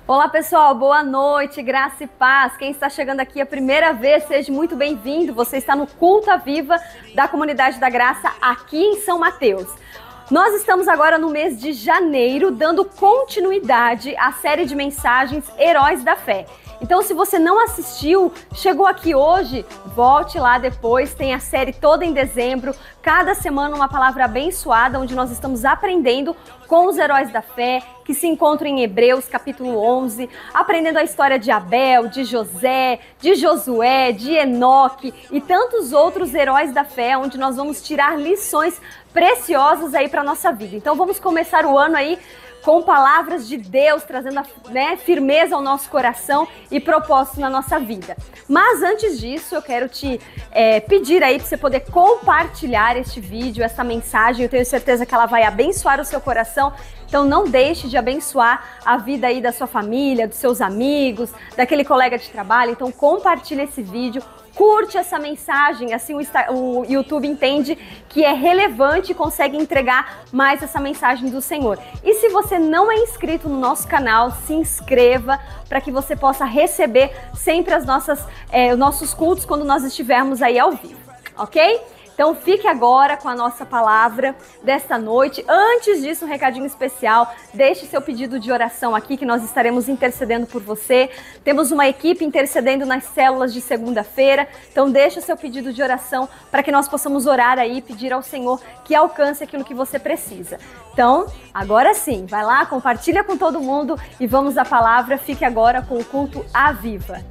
Olá pessoal, boa noite, graça e paz. Quem está chegando aqui a primeira vez, seja muito bem-vindo. Você está no Culto à Viva da Comunidade da Graça aqui em São Mateus. Nós estamos agora no mês de janeiro, dando continuidade à série de mensagens Heróis da Fé. Então, se você não assistiu, chegou aqui hoje, volte lá depois, tem a série toda em dezembro, cada semana uma palavra abençoada, onde nós estamos aprendendo com os heróis da fé, que se encontram em Hebreus, capítulo 11, aprendendo a história de Abel, de José, de Josué, de Enoque e tantos outros heróis da fé, onde nós vamos tirar lições preciosas aí para a nossa vida. Então, vamos começar o ano aí com palavras de Deus, trazendo firmeza ao nosso coração e propósito na nossa vida. Mas antes disso, eu quero te pedir aí para você poder compartilhar este vídeo, essa mensagem. Eu tenho certeza que ela vai abençoar o seu coração. Então não deixe de abençoar a vida aí da sua família, dos seus amigos, daquele colega de trabalho. Então compartilhe esse vídeo. Curte essa mensagem, assim o YouTube entende que é relevante e consegue entregar mais essa mensagem do Senhor. E se você não é inscrito no nosso canal, se inscreva para que você possa receber sempre os nossos cultos quando nós estivermos aí ao vivo, ok? Então fique agora com a nossa palavra desta noite. Antes disso, um recadinho especial, deixe seu pedido de oração aqui que nós estaremos intercedendo por você. Temos uma equipe intercedendo nas células de segunda-feira, então deixe o seu pedido de oração para que nós possamos orar aí e pedir ao Senhor que alcance aquilo que você precisa. Então, agora sim, vai lá, compartilha com todo mundo e vamos à palavra. Fique agora com o culto à Viva.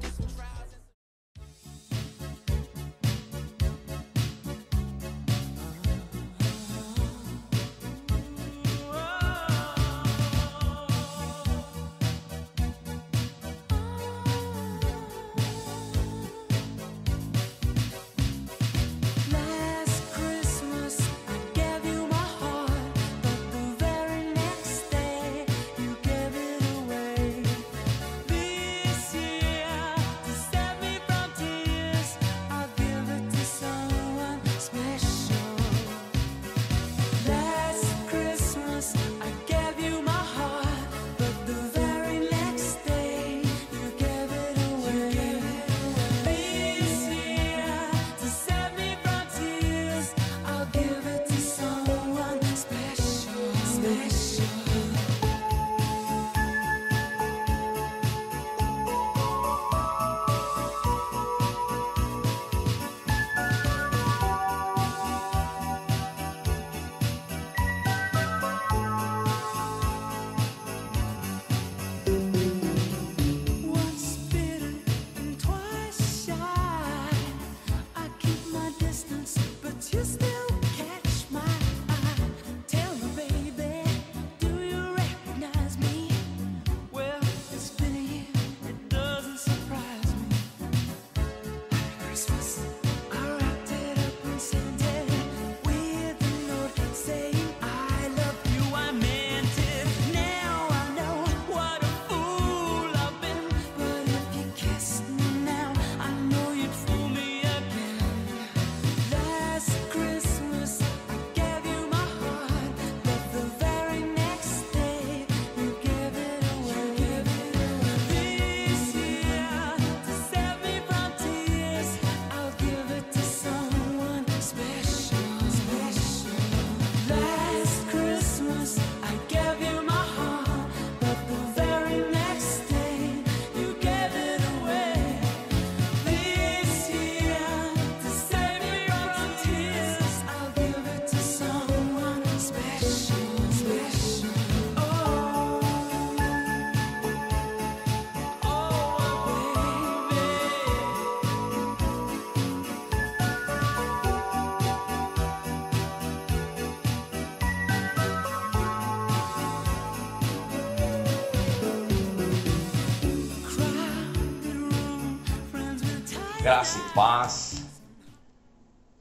Graça e paz,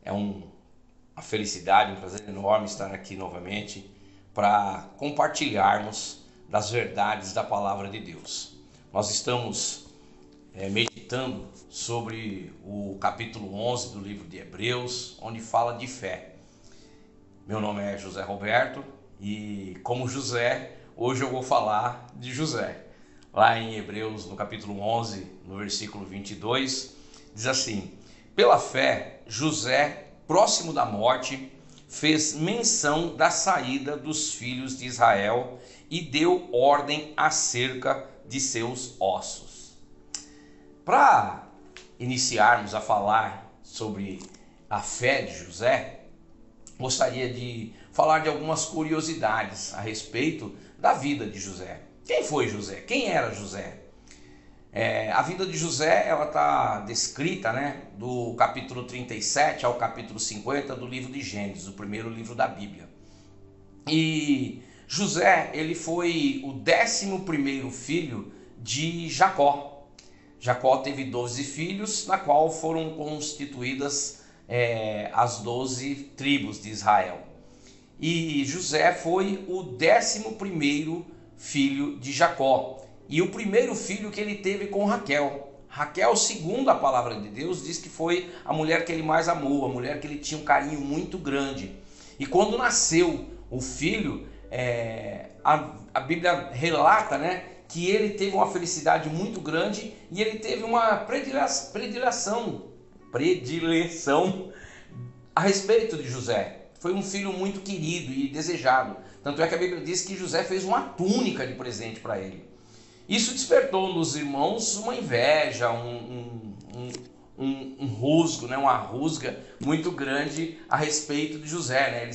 é uma felicidade, um prazer enorme estar aqui novamente para compartilharmos das verdades da Palavra de Deus. Nós estamos meditando sobre o capítulo 11 do livro de Hebreus, onde fala de fé. Meu nome é José Roberto e como José, hoje eu vou falar de José. lá em Hebreus, no capítulo 11, no versículo 22, diz assim: pela fé, José, próximo da morte, fez menção da saída dos filhos de Israel e deu ordem acerca de seus ossos. Para iniciarmos a falar sobre a fé de José, gostaria de falar de algumas curiosidades a respeito da vida de José. Quem foi José? Quem era José? A vida de José, ela está descrita, do capítulo 37 ao capítulo 50 do livro de Gênesis, o primeiro livro da Bíblia. E José, ele foi o 11º filho de Jacó. Jacó teve 12 filhos, na qual foram constituídas as 12 tribos de Israel. E José foi o 11º filho de Jacó. E o primeiro filho que ele teve com Raquel. Raquel, segundo a palavra de Deus, diz que foi a mulher que ele mais amou, a mulher que ele tinha um carinho muito grande. E quando nasceu o filho, a Bíblia relata, que ele teve uma felicidade muito grande e ele teve uma predileção a respeito de José. Foi um filho muito querido e desejado. Tanto é que a Bíblia diz que José fez uma túnica de presente para ele. Isso despertou nos irmãos uma inveja, um rusgo, uma rusga muito grande a respeito de José.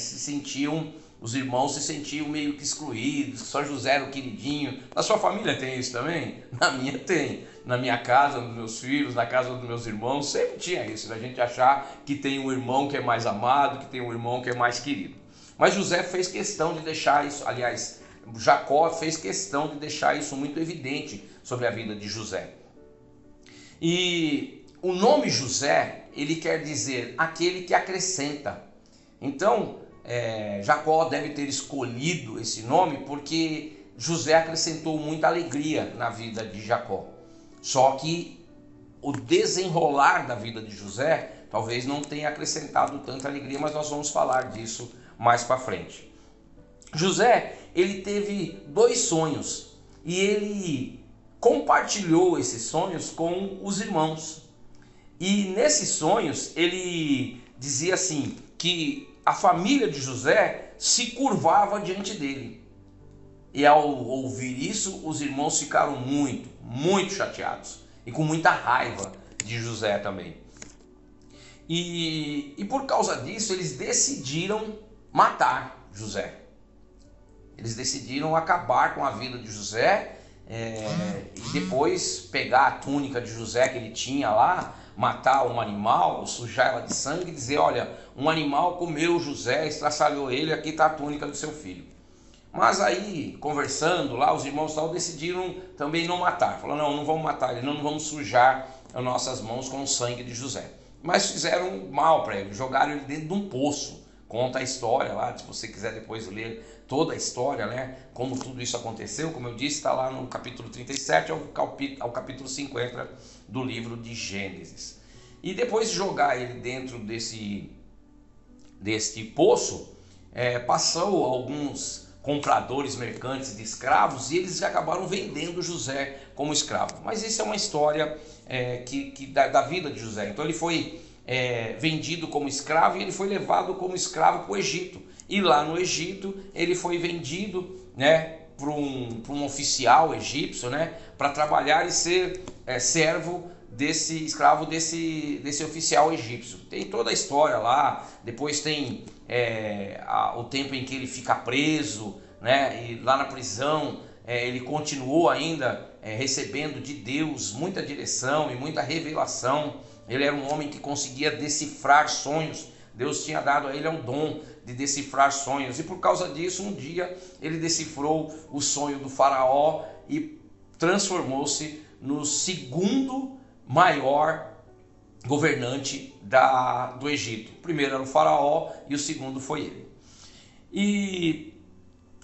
Os irmãos se sentiam meio que excluídos, só José era o queridinho. Na sua família tem isso também? Na minha tem. Na minha casa, nos meus filhos, na casa dos meus irmãos, sempre tinha isso, a gente achar que tem um irmão que é mais amado, que tem um irmão que é mais querido. Mas José fez questão de deixar isso, aliás, Jacó fez questão de deixar isso muito evidente sobre a vida de José. E o nome José, ele quer dizer aquele que acrescenta. Então, Jacó deve ter escolhido esse nome porque José acrescentou muita alegria na vida de Jacó. Só que o desenrolar da vida de José talvez não tenha acrescentado tanta alegria, mas nós vamos falar disso mais para frente. José, ele teve 2 sonhos e ele compartilhou esses sonhos com os irmãos. E nesses sonhos ele dizia assim, que a família de José se curvava diante dele. E ao ouvir isso, os irmãos ficaram muito chateados e com muita raiva de José também. E por causa disso, eles decidiram matar José. Eles decidiram acabar com a vida de José e depois pegar a túnica de José que ele tinha lá, matar um animal, sujar ela de sangue e dizer, olha, um animal comeu José, estraçalhou ele, aqui está a túnica do seu filho. Mas aí, conversando lá, os irmãos decidiram também não matar. Falaram, não vamos matar ele, não vamos sujar as nossas mãos com o sangue de José. Mas fizeram mal para ele, jogaram ele dentro de um poço. Conta a história lá, se você quiser depois ler toda a história, como tudo isso aconteceu, como eu disse, está lá no capítulo 37 ao capítulo 50 do livro de Gênesis. E depois de jogar ele dentro deste poço, passou alguns compradores mercantes de escravos e eles acabaram vendendo José como escravo. Mas isso é uma história da vida de José. Então ele foi vendido como escravo e ele foi levado como escravo para o Egito. E lá no Egito ele foi vendido para um oficial egípcio, para trabalhar e ser servo desse escravo desse oficial egípcio. Tem toda a história lá, depois tem o tempo em que ele fica preso, e lá na prisão ele continuou ainda recebendo de Deus muita direção e muita revelação. Ele era um homem que conseguia decifrar sonhos. Deus tinha dado a ele um dom de decifrar sonhos. E por causa disso, um dia ele decifrou o sonho do faraó e transformou-se no segundo maior governante do Egito. O primeiro era o faraó e o segundo foi ele.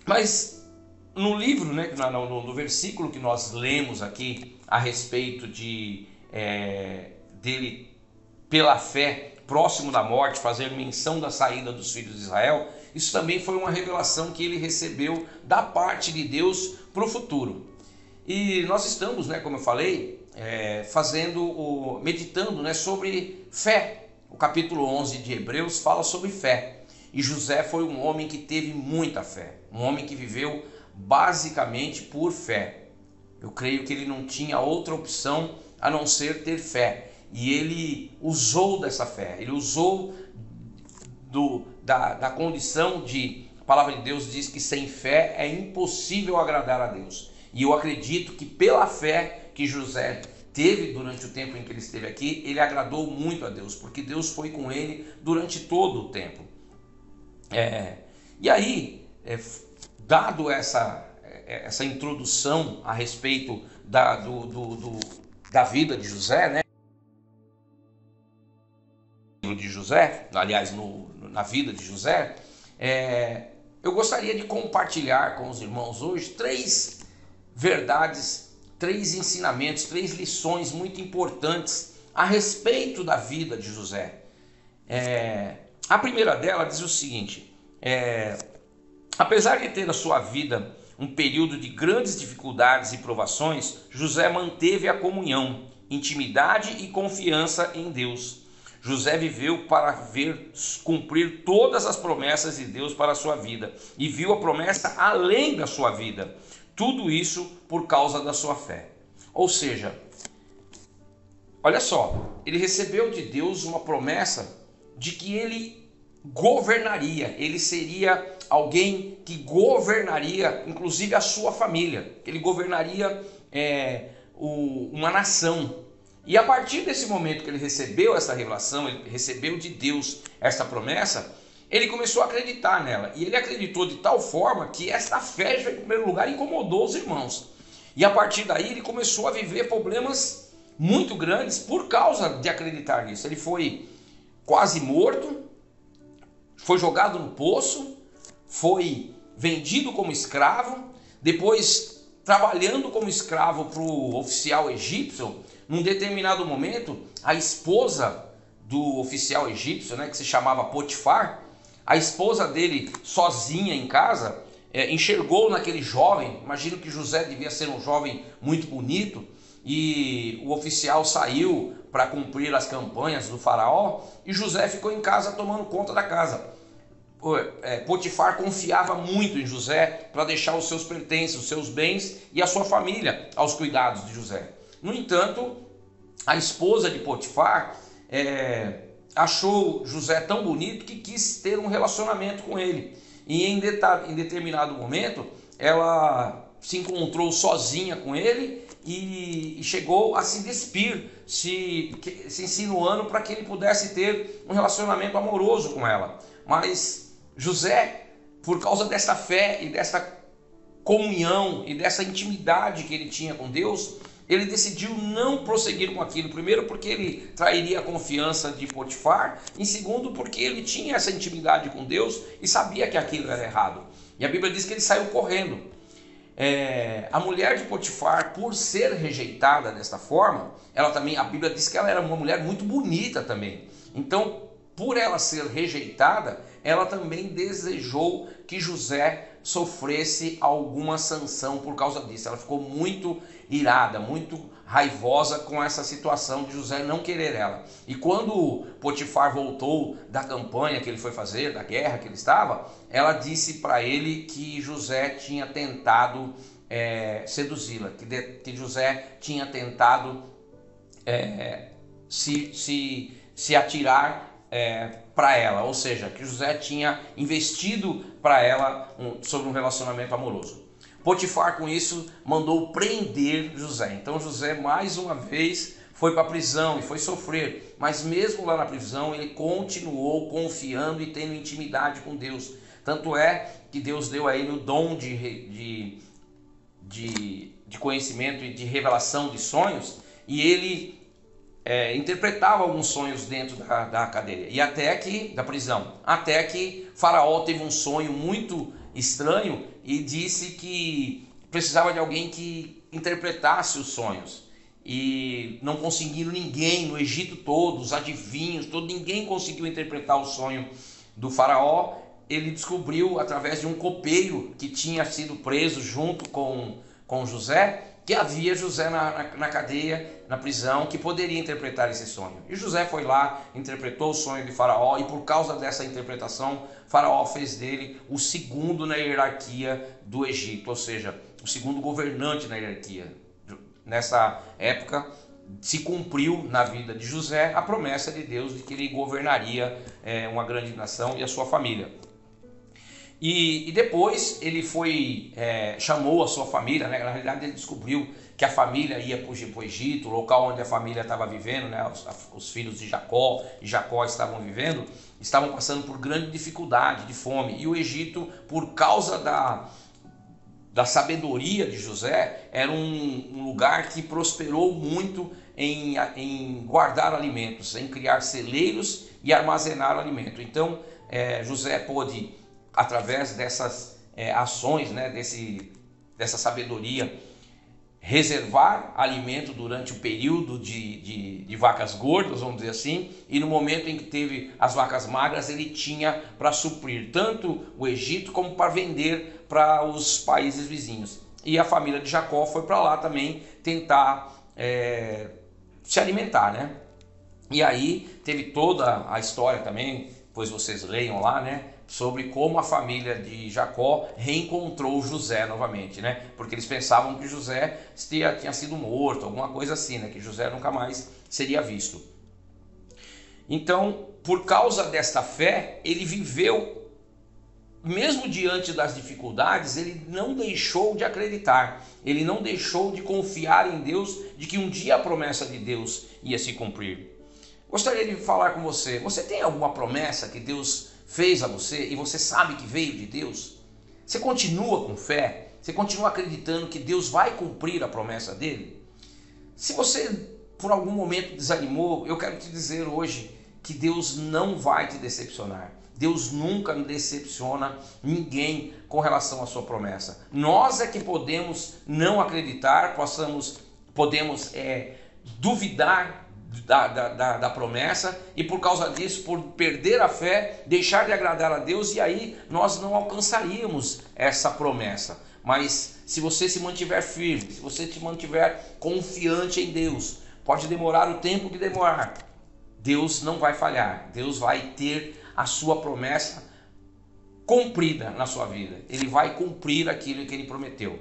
Mas no livro, no versículo que nós lemos aqui a respeito dele, pela fé, próximo da morte, fazer menção da saída dos filhos de Israel, isso também foi uma revelação que ele recebeu da parte de Deus para o futuro. E nós estamos, né, como eu falei, meditando, né, sobre fé. O capítulo 11 de Hebreus fala sobre fé. E José foi um homem que teve muita fé, um homem que viveu basicamente por fé. Eu creio que ele não tinha outra opção a não ser ter fé. E ele usou dessa fé, ele usou da condição de... A palavra de Deus diz que sem fé é impossível agradar a Deus. E eu acredito que pela fé que José teve durante o tempo em que ele esteve aqui, ele agradou muito a Deus, porque Deus foi com ele durante todo o tempo. E aí, dado essa introdução a respeito da vida de José, né? De José, aliás, na vida de José, eu gostaria de compartilhar com os irmãos hoje 3 verdades, 3 ensinamentos, 3 lições muito importantes a respeito da vida de José. A primeira dela diz o seguinte: apesar de ter na sua vida um período de grandes dificuldades e provações, José manteve a comunhão, intimidade e confiança em Deus. José viveu para ver cumprir todas as promessas de Deus para a sua vida e viu a promessa além da sua vida. Tudo isso por causa da sua fé. Ou seja, olha só, ele recebeu de Deus uma promessa de que ele governaria, ele seria alguém que governaria inclusive a sua família, ele governaria uma nação. E a partir desse momento que ele recebeu essa revelação, ele recebeu de Deus essa promessa, ele começou a acreditar nela. E ele acreditou de tal forma que esta fé, em primeiro lugar, incomodou os irmãos. E a partir daí ele começou a viver problemas muito grandes por causa de acreditar nisso. Ele foi quase morto, foi jogado no poço, foi vendido como escravo, depois trabalhando como escravo para o oficial egípcio. Num determinado momento, a esposa do oficial egípcio, né, que se chamava Potifar, a esposa dele sozinha em casa, enxergou naquele jovem, imagino que José devia ser um jovem muito bonito, e o oficial saiu para cumprir as campanhas do faraó, e José ficou em casa tomando conta da casa. Potifar confiava muito em José para deixar os seus pertences, os seus bens e a sua família aos cuidados de José. No entanto, a esposa de Potifar achou José tão bonito que quis ter um relacionamento com ele. E em determinado momento, ela se encontrou sozinha com ele e chegou a se despir, se insinuando para que ele pudesse ter um relacionamento amoroso com ela. Mas José, por causa dessa fé e dessa comunhão e dessa intimidade que ele tinha com Deus, ele decidiu não prosseguir com aquilo. Primeiro porque ele trairia a confiança de Potifar, e segundo porque ele tinha essa intimidade com Deus e sabia que aquilo era errado. E a Bíblia diz que ele saiu correndo. A mulher de Potifar, por ser rejeitada desta forma, a Bíblia diz que ela era uma mulher muito bonita também. Então, por ela ser rejeitada, ela também desejou que José sofresse alguma sanção por causa disso. Ela ficou muito irada, muito raivosa com essa situação de José não querer ela. E quando Potifar voltou da campanha que ele foi fazer, da guerra que ele estava, ela disse para ele que José tinha tentado seduzi-la, que José tinha tentado se atirar para ela, ou seja, que José tinha investido para ela sobre um relacionamento amoroso. Potifar, com isso, mandou prender José. Então José, mais uma vez, foi para a prisão e foi sofrer. Mas mesmo lá na prisão, ele continuou confiando e tendo intimidade com Deus. Tanto é que Deus deu a ele o dom de conhecimento e de revelação de sonhos, e ele interpretava alguns sonhos dentro da cadeia e da prisão, até que Faraó teve um sonho muito estranho e disse que precisava de alguém que interpretasse os sonhos, e não conseguiram ninguém no Egito todo, os adivinhos, ninguém conseguiu interpretar o sonho do Faraó. Ele descobriu através de um copeiro que tinha sido preso junto com José, que havia José na cadeia, na prisão, que poderia interpretar esse sonho. E José foi lá, interpretou o sonho de Faraó, e por causa dessa interpretação, Faraó fez dele o segundo na hierarquia do Egito, ou seja, o segundo governante na hierarquia. Nessa época, se cumpriu na vida de José a promessa de Deus de que ele governaria uma grande nação e a sua família. E depois ele chamou a sua família, né? Na realidade ele descobriu que a família ia para o Egito, o local onde a família estava vivendo, né? Os filhos de Jacó e Jacó estavam vivendo, estavam passando por grande dificuldade, de fome. E o Egito, por causa da sabedoria de José, era um lugar que prosperou muito em guardar alimentos, em criar celeiros e armazenar alimento. Então José pôde, através dessas ações, né, dessa sabedoria, reservar alimento durante o período de vacas gordas, vamos dizer assim, e no momento em que teve as vacas magras, ele tinha para suprir tanto o Egito como para vender para os países vizinhos. E a família de Jacó foi para lá também tentar se alimentar, né? E aí teve toda a história também, pois vocês leiam lá, né, sobre como a família de Jacó reencontrou José novamente, né? Porque eles pensavam que José tinha sido morto, alguma coisa assim, né? Que José nunca mais seria visto. Então, por causa desta fé, ele viveu, mesmo diante das dificuldades, ele não deixou de acreditar, ele não deixou de confiar em Deus, de que um dia a promessa de Deus ia se cumprir. Gostaria de falar com você, você tem alguma promessa que Deus fez a você e você sabe que veio de Deus? Você continua com fé? Você continua acreditando que Deus vai cumprir a promessa dele? Se você por algum momento desanimou, eu quero te dizer hoje que Deus não vai te decepcionar. Deus nunca decepciona ninguém com relação à sua promessa. Nós é que podemos não acreditar, podemos duvidar da promessa, e por causa disso, por perder a fé, deixar de agradar a Deus, e aí nós não alcançaríamos essa promessa. Mas se você se mantiver firme, se você se mantiver confiante em Deus, pode demorar o tempo que demorar, Deus não vai falhar, Deus vai ter a sua promessa cumprida na sua vida. Ele vai cumprir aquilo que ele prometeu.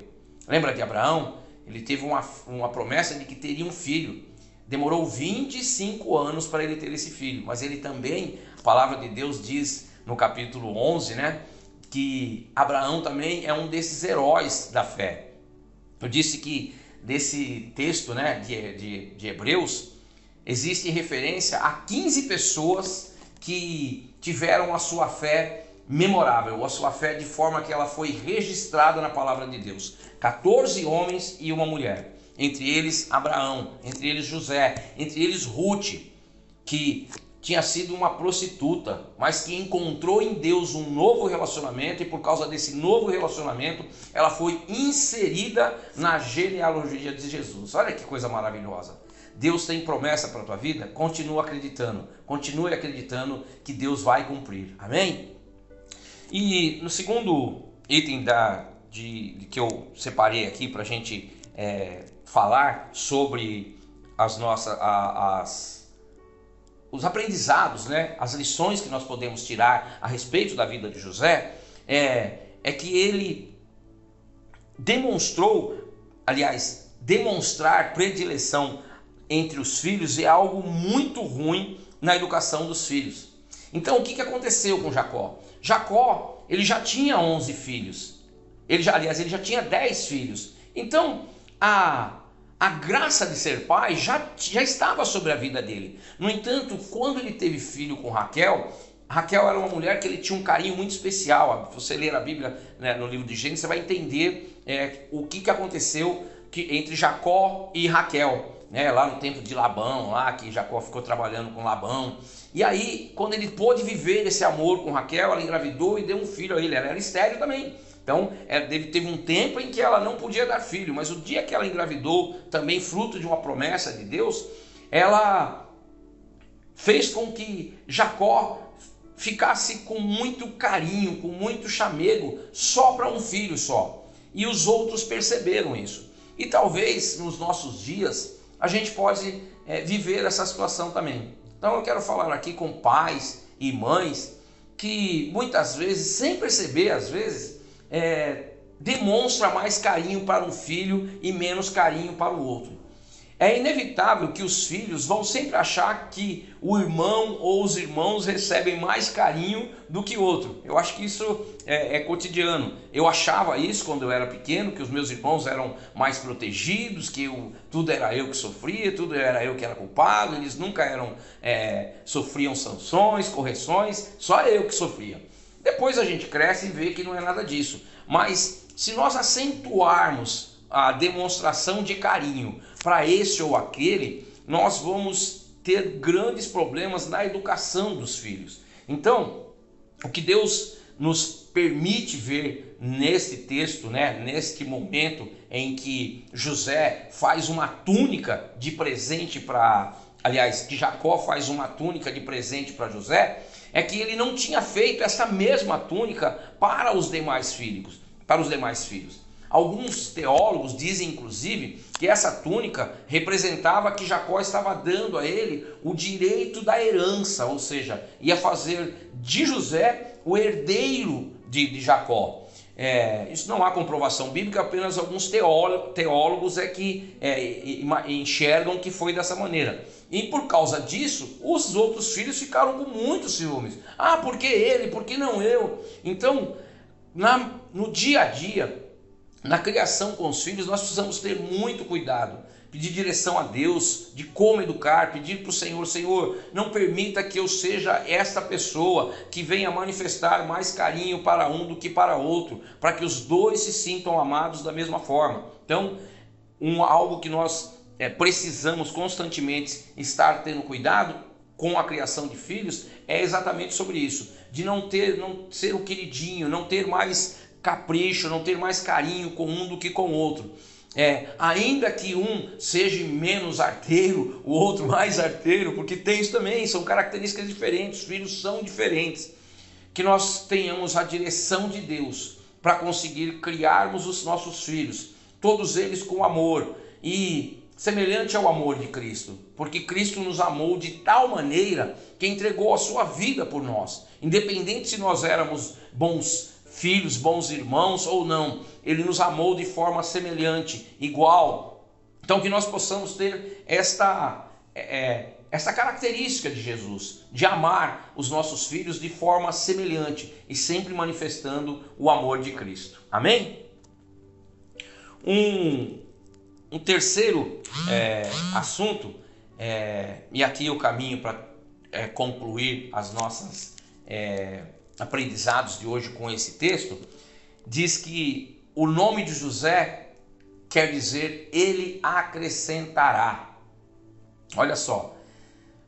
Lembra de Abraão? Ele teve uma promessa de que teria um filho. Demorou 25 anos para ele ter esse filho, mas ele também, a palavra de Deus diz no capítulo 11, né, que Abraão também é um desses heróis da fé. Eu disse que desse texto, né, de Hebreus, existe referência a 15 pessoas que tiveram a sua fé memorável, a sua fé de forma que ela foi registrada na palavra de Deus. 14 homens e uma mulher. Entre eles Abraão, entre eles José, entre eles Ruth, que tinha sido uma prostituta, mas que encontrou em Deus um novo relacionamento, e por causa desse novo relacionamento, ela foi inserida na genealogia de Jesus. Olha que coisa maravilhosa. Deus tem promessa para a tua vida, continue acreditando que Deus vai cumprir. Amém? E no segundo item que eu separei aqui para a gente falar sobre os aprendizados, né? As lições que nós podemos tirar a respeito da vida de José, é que ele demonstrar predileção entre os filhos é algo muito ruim na educação dos filhos. Então o que aconteceu com Jacó? Jacó, ele já tinha 11 filhos, ele já tinha 10 filhos. Então a graça de ser pai já estava sobre a vida dele. No entanto, quando ele teve filho com Raquel era uma mulher que ele tinha um carinho muito especial. Se você ler a Bíblia, né, no livro de Gênesis, você vai entender o que aconteceu entre Jacó e Raquel, né, lá no tempo de Labão, lá que Jacó ficou trabalhando com Labão. E aí, quando ele pôde viver esse amor com Raquel, ela engravidou e deu um filho a ele. Ela era estéril também. Então, teve um tempo em que ela não podia dar filho, mas o dia que ela engravidou, também fruto de uma promessa de Deus, ela fez com que Jacó ficasse com muito carinho, com muito chamego, só para um filho só. E os outros perceberam isso. E talvez nos nossos dias a gente pode viver essa situação também. Então eu quero falar aqui com pais e mães que muitas vezes, sem perceber, às vezes, demonstra mais carinho para um filho e menos carinho para o outro. É inevitável que os filhos vão sempre achar que o irmão ou os irmãos recebem mais carinho do que o outro. Eu acho que isso é cotidiano. Eu achava isso quando eu era pequeno, que os meus irmãos eram mais protegidos, que tudo era eu que sofria, tudo era eu que era culpado, eles nunca sofriam sanções, correções, só eu que sofria. Depois a gente cresce e vê que não é nada disso. Mas se nós acentuarmos a demonstração de carinho para esse ou aquele, nós vamos ter grandes problemas na educação dos filhos. Então, o que Deus nos permite ver nesse texto, neste momento em que José faz uma túnica de presente que Jacó faz uma túnica de presente para José, é que ele não tinha feito essa mesma túnica para os demais filhos. Alguns teólogos dizem, inclusive, que essa túnica representava que Jacó estava dando a ele o direito da herança, ou seja, ia fazer de José o herdeiro de Jacó. Isso não há comprovação bíblica, apenas alguns teólogos que enxergam que foi dessa maneira. E por causa disso, os outros filhos ficaram com muitos ciúmes. Ah, por que ele? Por que não eu? Então, no dia a dia, na criação com os filhos, nós precisamos ter muito cuidado, pedir direção a Deus, de como educar, pedir para o Senhor, Senhor, não permita que eu seja esta pessoa que venha manifestar mais carinho para um do que para outro, para que os dois se sintam amados da mesma forma. Então, algo que nós precisamos constantemente estar tendo cuidado com a criação de filhos é exatamente sobre isso, de não ser o queridinho, não ter mais capricho, não ter mais carinho com um do que com o outro. Ainda que um seja menos arteiro, o outro mais arteiro, porque tem isso também, são características diferentes, os filhos são diferentes. Que nós tenhamos a direção de Deus para conseguir criarmos os nossos filhos, todos eles com amor e semelhante ao amor de Cristo, porque Cristo nos amou de tal maneira que entregou a sua vida por nós, independente se nós éramos bons filhos, bons irmãos ou não, ele nos amou de forma semelhante, igual. Então que nós possamos ter esta característica de Jesus, de amar os nossos filhos de forma semelhante e sempre manifestando o amor de Cristo. Amém? Um terceiro assunto, e aqui eu caminho para concluir as nossas aprendizados de hoje com esse texto, diz que o nome de José quer dizer ele acrescentará. Olha só,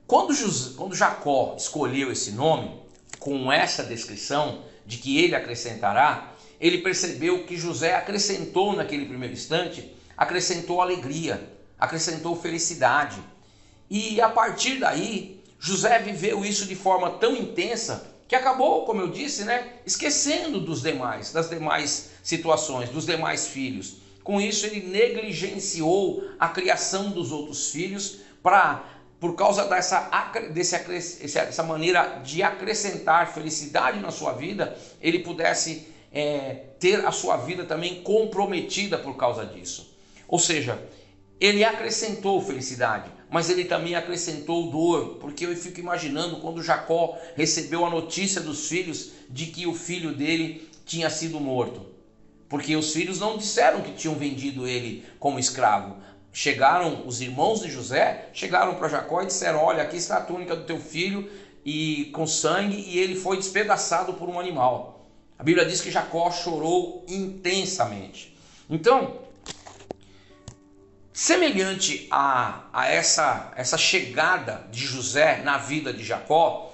quando Jacó escolheu esse nome, com essa descrição de que ele acrescentará, ele percebeu que José acrescentou naquele primeiro instante, acrescentou alegria, acrescentou felicidade. E a partir daí, José viveu isso de forma tão intensa que acabou, como eu disse, esquecendo das demais situações, dos demais filhos. Com isso, ele negligenciou a criação dos outros filhos por causa dessa maneira de acrescentar felicidade na sua vida, ele pudesse ter a sua vida também comprometida por causa disso. Ou seja, ele acrescentou felicidade, mas ele também acrescentou dor, porque eu fico imaginando quando Jacó recebeu a notícia dos filhos de que o filho dele tinha sido morto. Porque os filhos não disseram que tinham vendido ele como escravo. Os irmãos de José chegaram para Jacó e disseram: olha, aqui está a túnica do teu filho e com sangue, e ele foi despedaçado por um animal. A Bíblia diz que Jacó chorou intensamente. Então, semelhante a essa chegada de José na vida de Jacó,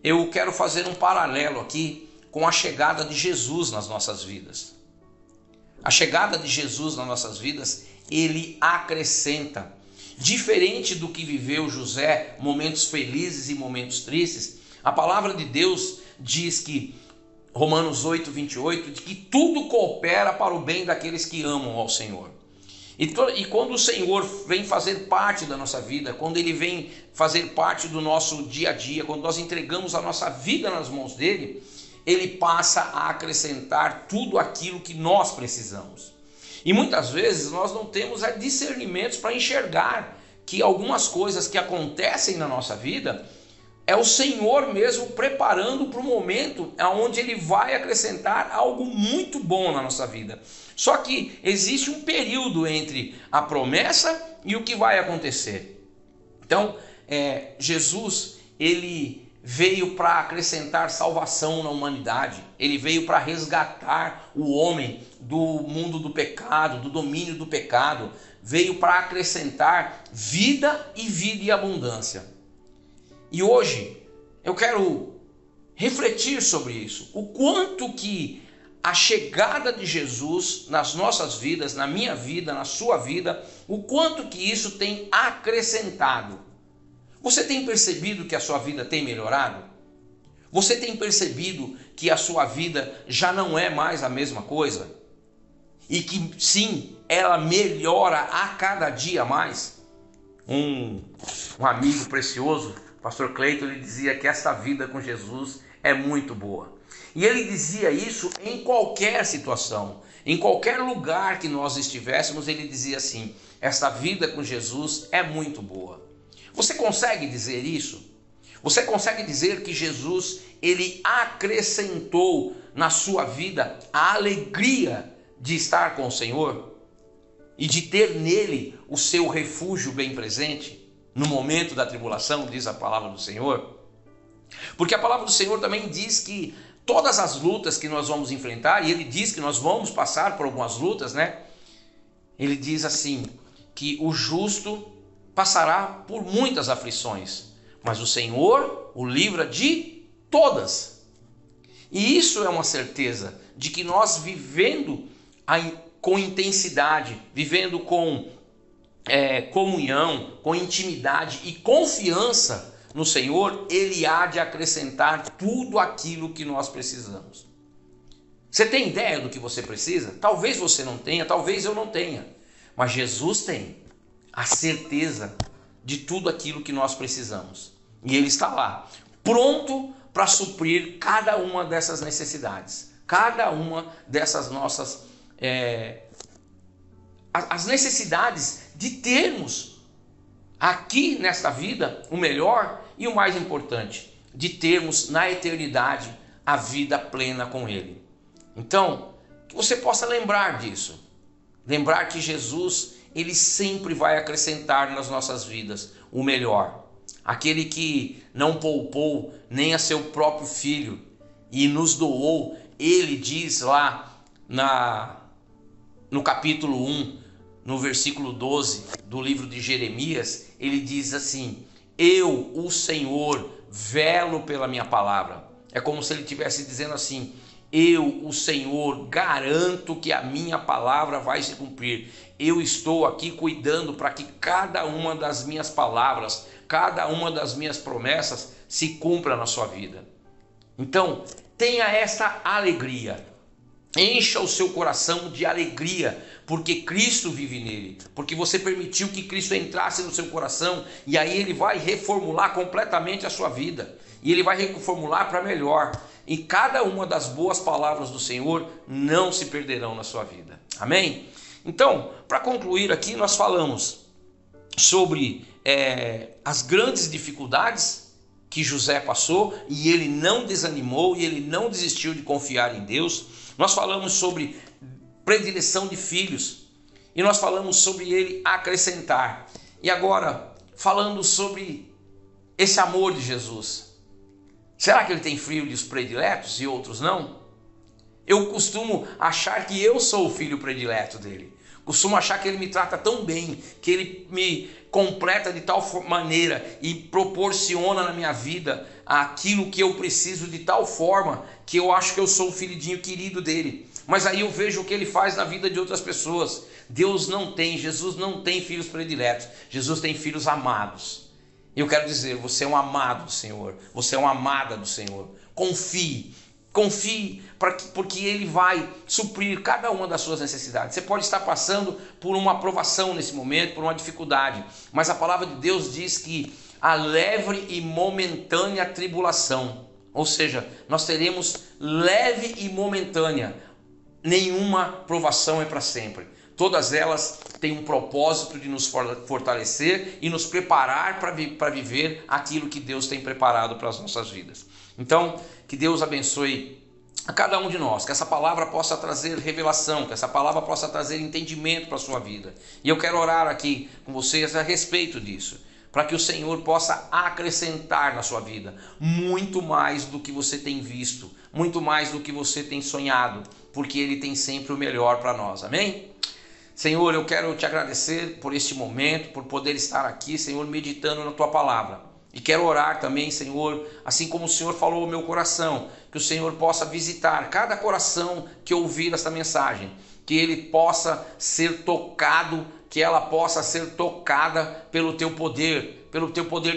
eu quero fazer um paralelo aqui com a chegada de Jesus nas nossas vidas. A chegada de Jesus nas nossas vidas, ele acrescenta. Diferente do que viveu José, momentos felizes e momentos tristes, a palavra de Deus diz que, Romanos 8, 28, de que tudo coopera para o bem daqueles que amam ao Senhor. E quando o Senhor vem fazer parte da nossa vida, quando Ele vem fazer parte do nosso dia a dia, quando nós entregamos a nossa vida nas mãos dEle, Ele passa a acrescentar tudo aquilo que nós precisamos. E muitas vezes nós não temos discernimentos para enxergar que algumas coisas que acontecem na nossa vida é o Senhor mesmo preparando para o momento onde Ele vai acrescentar algo muito bom na nossa vida. Só que existe um período entre a promessa e o que vai acontecer. Então, Jesus, Ele veio para acrescentar salvação na humanidade. Ele veio para resgatar o homem do mundo do pecado, do domínio do pecado. Veio para acrescentar vida e abundância. E hoje eu quero refletir sobre isso. O quanto que a chegada de Jesus nas nossas vidas, na minha vida, na sua vida, o quanto que isso tem acrescentado. Você tem percebido que a sua vida tem melhorado? Você tem percebido que a sua vida já não é mais a mesma coisa? E que sim, ela melhora a cada dia mais? Um amigo precioso, pastor Cleiton, ele dizia que esta vida com Jesus é muito boa. E ele dizia isso em qualquer situação, em qualquer lugar que nós estivéssemos, ele dizia assim: esta vida com Jesus é muito boa. Você consegue dizer isso? Você consegue dizer que Jesus, ele acrescentou na sua vida a alegria de estar com o Senhor e de ter nele o seu refúgio bem presente no momento da tribulação, diz a palavra do Senhor? Porque a palavra do Senhor também diz que todas as lutas que nós vamos enfrentar, e ele diz que nós vamos passar por algumas lutas, né? Ele diz assim, que o justo passará por muitas aflições, mas o Senhor o livra de todas. E isso é uma certeza de que nós vivendo com intensidade, vivendo com comunhão, com intimidade e confiança no Senhor, Ele há de acrescentar tudo aquilo que nós precisamos. Você tem ideia do que você precisa? Talvez você não tenha, talvez eu não tenha, mas Jesus tem a certeza de tudo aquilo que nós precisamos. E Ele está lá, pronto para suprir cada uma dessas necessidades, cada uma dessas nossas as necessidades de termos aqui nesta vida o melhor e o mais importante, de termos na eternidade a vida plena com Ele. Então, que você possa lembrar disso, lembrar que Jesus, Ele sempre vai acrescentar nas nossas vidas o melhor. Aquele que não poupou nem a seu próprio filho e nos doou, Ele diz lá no capítulo 1, no versículo 12 do livro de Jeremias, ele diz assim: eu, o Senhor, velo pela minha palavra. É como se ele estivesse dizendo assim: eu, o Senhor, garanto que a minha palavra vai se cumprir. Eu estou aqui cuidando para que cada uma das minhas palavras, cada uma das minhas promessas se cumpra na sua vida. Então, tenha essa alegria. Encha o seu coração de alegria, porque Cristo vive nele, porque você permitiu que Cristo entrasse no seu coração, e aí Ele vai reformular completamente a sua vida, e Ele vai reformular para melhor, e cada uma das boas palavras do Senhor não se perderão na sua vida, amém? Então, para concluir aqui, nós falamos sobre as grandes dificuldades que José passou, e ele não desanimou, e ele não desistiu de confiar em Deus. Nós falamos sobre predileção de filhos, e nós falamos sobre ele acrescentar. E agora, falando sobre esse amor de Jesus. Será que ele tem filhos prediletos e outros não? Eu costumo achar que eu sou o filho predileto dele. Costumo achar que ele me trata tão bem, que ele me completa de tal maneira e proporciona na minha vida aquilo que eu preciso de tal forma que eu acho que eu sou o filhinho querido dele. Mas aí eu vejo o que ele faz na vida de outras pessoas. Deus não tem, Jesus não tem filhos prediletos. Jesus tem filhos amados. Eu quero dizer, você é um amado do Senhor. Você é uma amada do Senhor. Confie. Confie, porque Ele vai suprir cada uma das suas necessidades. Você pode estar passando por uma provação nesse momento, por uma dificuldade, mas a palavra de Deus diz que a leve e momentânea tribulação, ou seja, nós teremos leve e momentânea, nenhuma provação é para sempre. Todas elas têm um propósito de nos fortalecer e nos preparar para viver aquilo que Deus tem preparado para as nossas vidas. Então, que Deus abençoe a cada um de nós, que essa palavra possa trazer revelação, que essa palavra possa trazer entendimento para a sua vida. E eu quero orar aqui com vocês a respeito disso, para que o Senhor possa acrescentar na sua vida muito mais do que você tem visto, muito mais do que você tem sonhado, porque Ele tem sempre o melhor para nós. Amém? Senhor, eu quero te agradecer por este momento, por poder estar aqui, Senhor, meditando na Tua palavra. E quero orar também, Senhor, assim como o Senhor falou ao meu coração, que o Senhor possa visitar cada coração que ouvir esta mensagem, que ele possa ser tocado, que ela possa ser tocada pelo Teu poder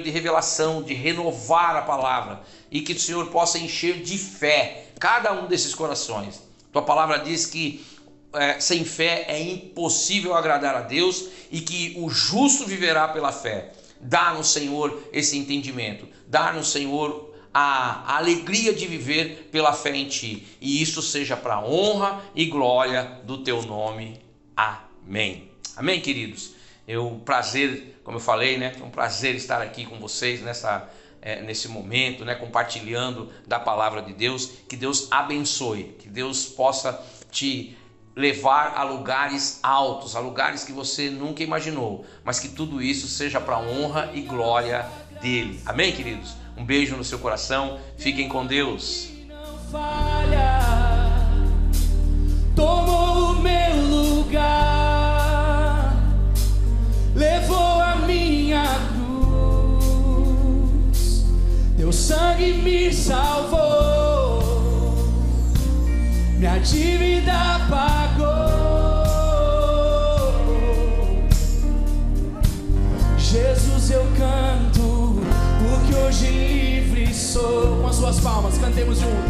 de revelação, de renovar a palavra, e que o Senhor possa encher de fé cada um desses corações. Tua palavra diz que sem fé é impossível agradar a Deus e que o justo viverá pela fé. Dá-nos, Senhor, esse entendimento. Dá-nos, Senhor, a alegria de viver pela fé em Ti. E isso seja para a honra e glória do Teu nome. Amém. Amém, queridos? Um prazer, como eu falei, né? É um prazer estar aqui com vocês nesse momento, né? Compartilhando da palavra de Deus. Que Deus abençoe, que Deus possa te levar a lugares altos, a lugares que você nunca imaginou, mas que tudo isso seja para a honra e glória dele. Amém, queridos? Um beijo no seu coração, fiquem com Deus. Não falha, tomou o meu lugar, levou a minha cruz, teu sangue me salvou, minha dívida pagou. Jesus, eu canto, porque hoje livre sou. Com as suas palmas, cantemos juntos.